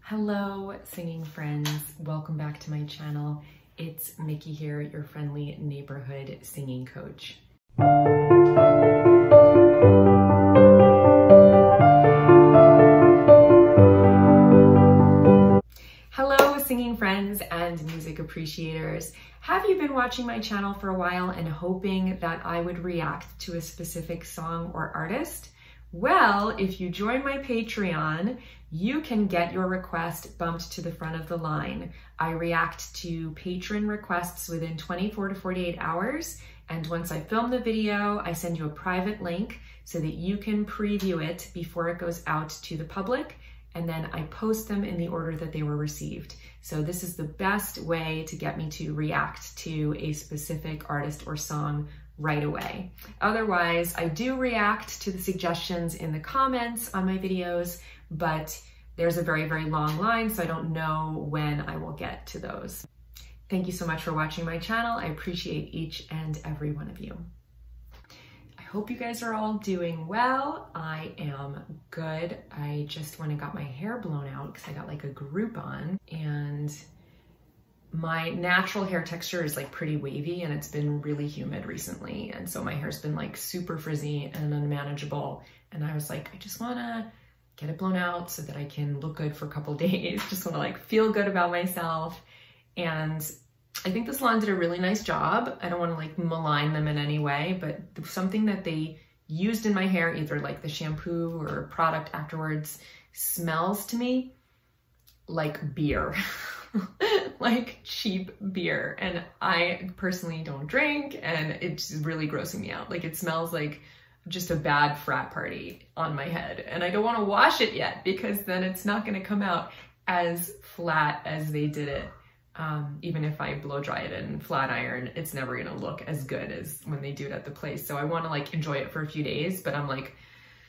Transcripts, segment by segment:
Hello, singing friends. Welcome back to my channel. It's Miki here, your friendly neighborhood singing coach. Hello, singing friends and music appreciators. Have you been watching my channel for a while and hoping that I would react to a specific song or artist? Well, if you join my Patreon, you can get your request bumped to the front of the line. I react to patron requests within 24 to 48 hours. And once I film the video, I send you a private link so that you can preview it before it goes out to the public. And then I post them in the order that they were received. So this is the best way to get me to react to a specific artist or song right away. Otherwise, I do react to the suggestions in the comments on my videos, but there's a very, very long line, so I don't know when I will get to those. Thank you so much for watching my channel. I appreciate each and every one of you. I hope you guys are all doing well. I am good. I just went and got my hair blown out because I got like a Groupon, and my natural hair texture is like pretty wavy and it's been really humid recently. And so my hair's been like super frizzy and unmanageable. And I was like, I just wanna get it blown out so that I can look good for a couple days. Just wanna like feel good about myself. And I think the salon did a really nice job. I don't wanna like malign them in any way, but something that they used in my hair, either like the shampoo or product afterwards, smells to me like beer. Like cheap beer, and I personally don't drink, and it's really grossing me out. Like it smells like just a bad frat party on my head, and I don't want to wash it yet because then it's not going to come out as flat as they did it. Even if I blow dry it and flat iron, it's never going to look as good as when they do it at the place. So I want to like enjoy it for a few days, but I'm like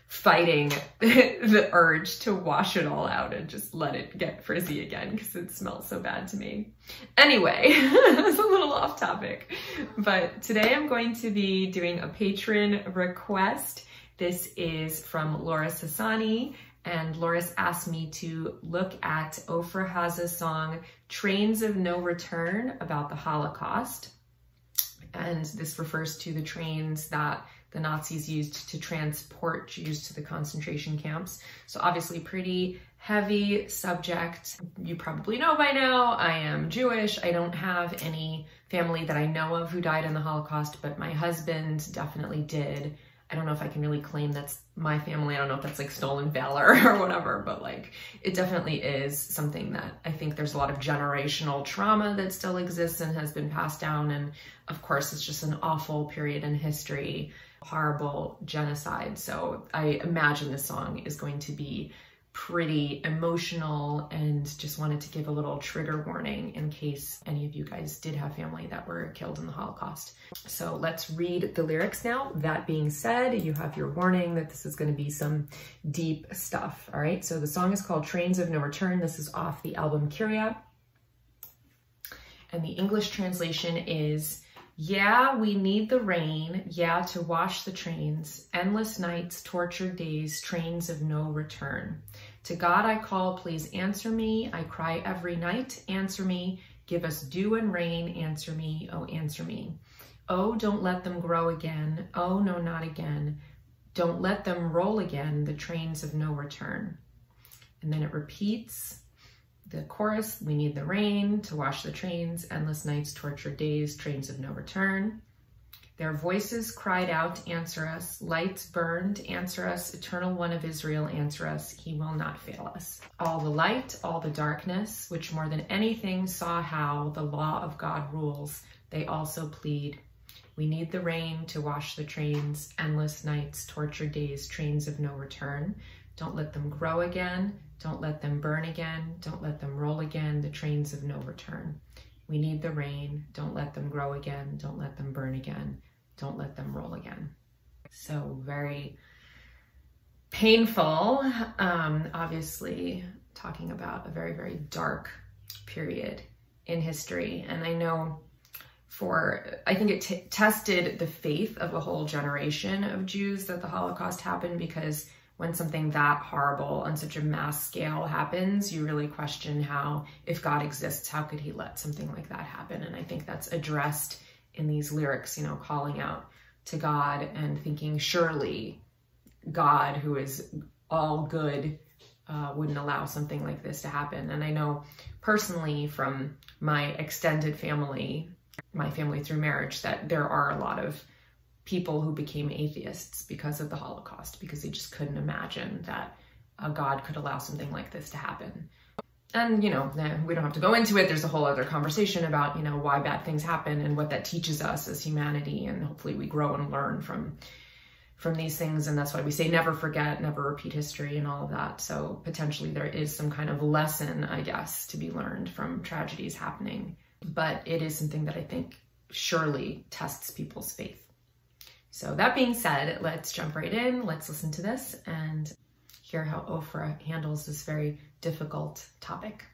fighting the urge to wash it all out and just let it get frizzy again because it smells so bad to me. Anyway, it's a little off topic, but today I'm going to be doing a patron request. This is from Loris Hassani, and Loris asked me to look at Ofra Haza's song Trains of No Return about the Holocaust. And this refers to the trains that the Nazis used to transport Jews to the concentration camps. So obviously pretty heavy subject. You probably know by now, I am Jewish. I don't have any family that I know of who died in the Holocaust, but my husband definitely did. I don't know if I can really claim that's my family. I don't know if that's like stolen valor or whatever, but like it definitely is something that I think there's a lot of generational trauma that still exists and has been passed down. And of course, it's just an awful period in history, horrible genocide. So I imagine this song is going to be pretty emotional, and just wanted to give a little trigger warning in case any of you guys did have family that were killed in the Holocaust. So let's read the lyrics now. That being said, you have your warning that this is going to be some deep stuff. All right, so the song is called Trains of No Return. This is off the album Kirya. And the English translation is, yeah, we need the rain, yeah, to wash the trains, endless nights, tortured days, trains of no return. To God I call, please answer me. I cry every night, answer me. Give us dew and rain, answer me, oh, answer me. Oh, don't let them grow again. Oh, no, not again. Don't let them roll again, the trains of no return. And then it repeats. The chorus, we need the rain to wash the trains, endless nights, tortured days, trains of no return. Their voices cried out, answer us. Lights burned, answer us. Eternal One of Israel, answer us. He will not fail us. All the light, all the darkness, which more than anything saw how the law of God rules, they also plead. We need the rain to wash the trains, endless nights, tortured days, trains of no return. Don't let them grow again. Don't let them burn again. Don't let them roll again, the trains of no return. We need the rain. Don't let them grow again. Don't let them burn again. Don't let them roll again. So very painful. Obviously talking about a very, very dark period in history. And I know I think it tested the faith of a whole generation of Jews that the Holocaust happened, because when something that horrible on such a mass scale happens, you really question how, if God exists, how could he let something like that happen? And I think that's addressed in these lyrics, you know, calling out to God and thinking, surely God, who is all good, wouldn't allow something like this to happen. And I know personally from my extended family, my family through marriage, that there are a lot of people who became atheists because of the Holocaust, because they just couldn't imagine that a God could allow something like this to happen. And, you know, we don't have to go into it. There's a whole other conversation about, you know, why bad things happen and what that teaches us as humanity. And hopefully we grow and learn from these things. And that's why we say never forget, never repeat history and all of that. So potentially there is some kind of lesson, I guess, to be learned from tragedies happening. But it is something that I think surely tests people's faith. So that being said, let's jump right in. Let's listen to this and hear how Ofra handles this very difficult topic.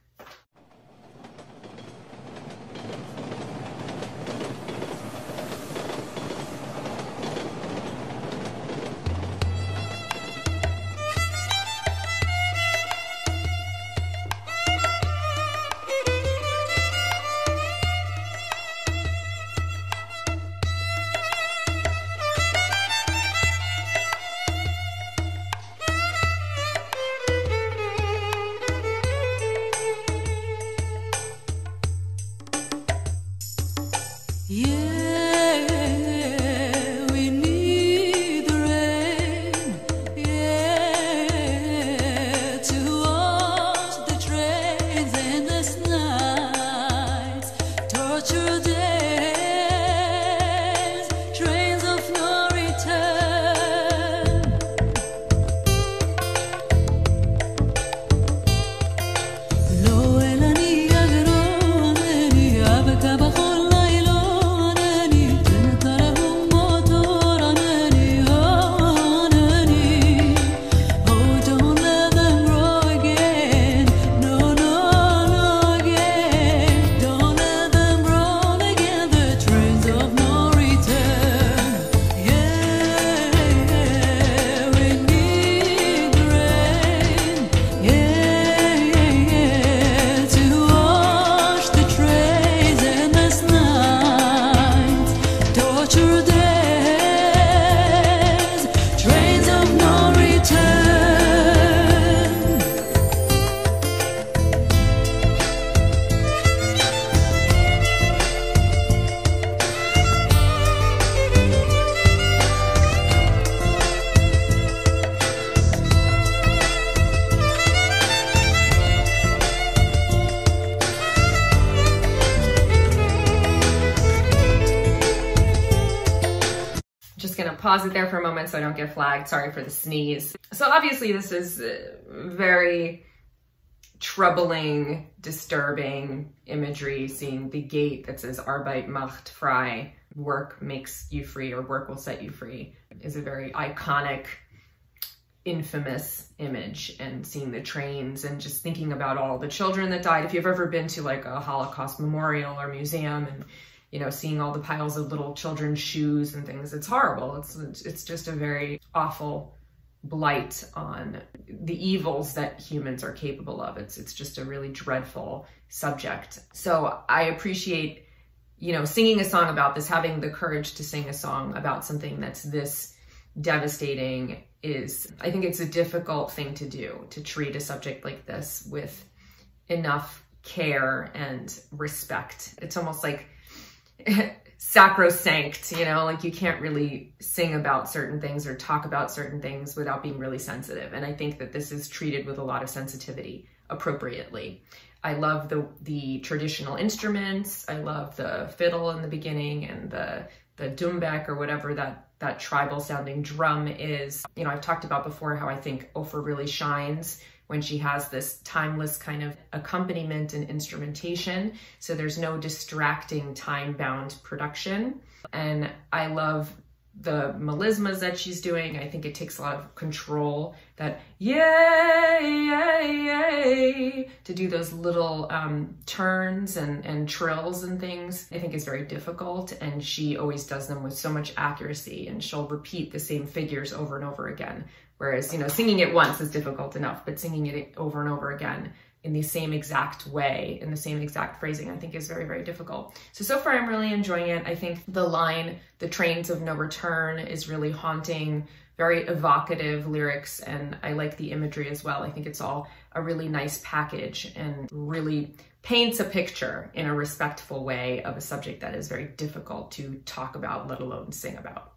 Pause it there for a moment so I don't get flagged. Sorry for the sneeze. So obviously this is very troubling, disturbing imagery, seeing the gate that says Arbeit macht frei, work makes you free, or work will set you free, is a very iconic, infamous image. And seeing the trains and just thinking about all the children that died. If you've ever been to like a Holocaust memorial or museum and you know, seeing all the piles of little children's shoes and things, it's horrible. It's just a very awful blight on the evils that humans are capable of. It's just a really dreadful subject. So I appreciate, you know, singing a song about this, having the courage to sing a song about something that's this devastating is, I think it's a difficult thing to do, to treat a subject like this with enough care and respect. It's almost like sacrosanct, you know, like you can't really sing about certain things or talk about certain things without being really sensitive. And I think that this is treated with a lot of sensitivity appropriately. I love the traditional instruments. I love the fiddle in the beginning and the dumbek or whatever that tribal sounding drum is. You know, I've talked about before how I think Ofra really shines when she has this timeless kind of accompaniment and instrumentation. So there's no distracting time-bound production. And I love the melismas that she's doing. I think it takes a lot of control, that yay, yay, yay, to do those little turns and trills and things, I think is very difficult. And she always does them with so much accuracy, and she'll repeat the same figures over and over again, Whereas, you know, singing it once is difficult enough, but singing it over and over again in the same exact way, in the same exact phrasing, I think is very, very difficult. So far I'm really enjoying it. I think the line, "The trains of no return," is really haunting, very evocative lyrics, and I like the imagery as well. I think it's all a really nice package and really paints a picture in a respectful way of a subject that is very difficult to talk about, let alone sing about.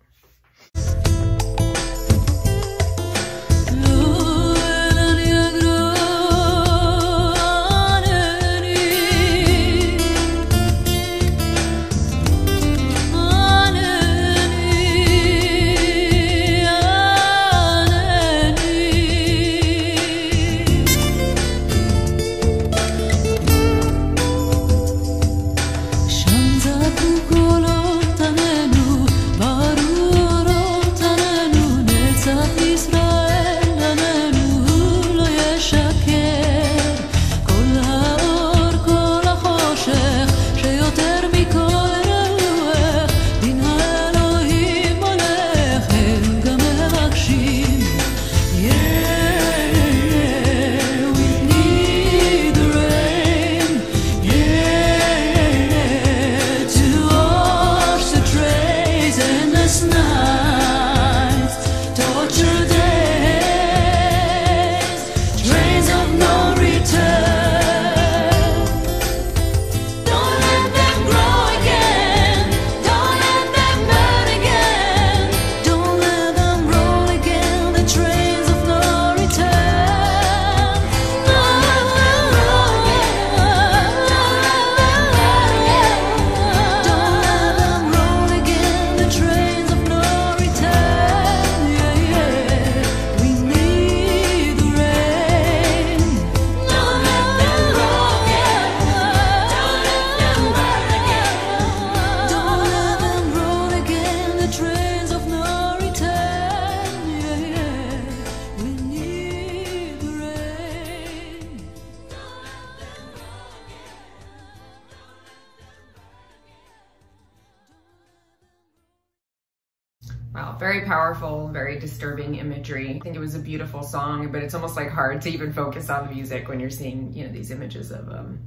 Wow, very powerful, very disturbing imagery. I think it was a beautiful song, but it's almost like hard to even focus on the music when you're seeing, you know, these images of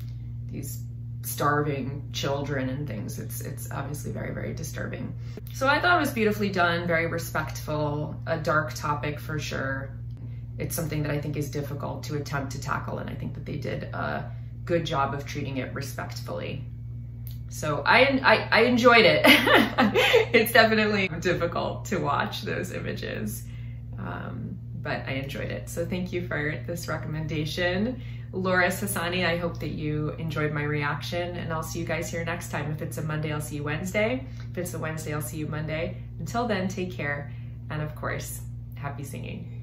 these starving children and things. It's obviously very, very disturbing. So I thought it was beautifully done, very respectful, a dark topic for sure. It's something that I think is difficult to attempt to tackle, and I think that they did a good job of treating it respectfully. So I enjoyed it. It's definitely difficult to watch those images, but I enjoyed it. So thank you for this recommendation. Laura Sassani, I hope that you enjoyed my reaction, and I'll see you guys here next time. If it's a Monday, I'll see you Wednesday. If it's a Wednesday, I'll see you Monday. Until then, take care, and of course, happy singing.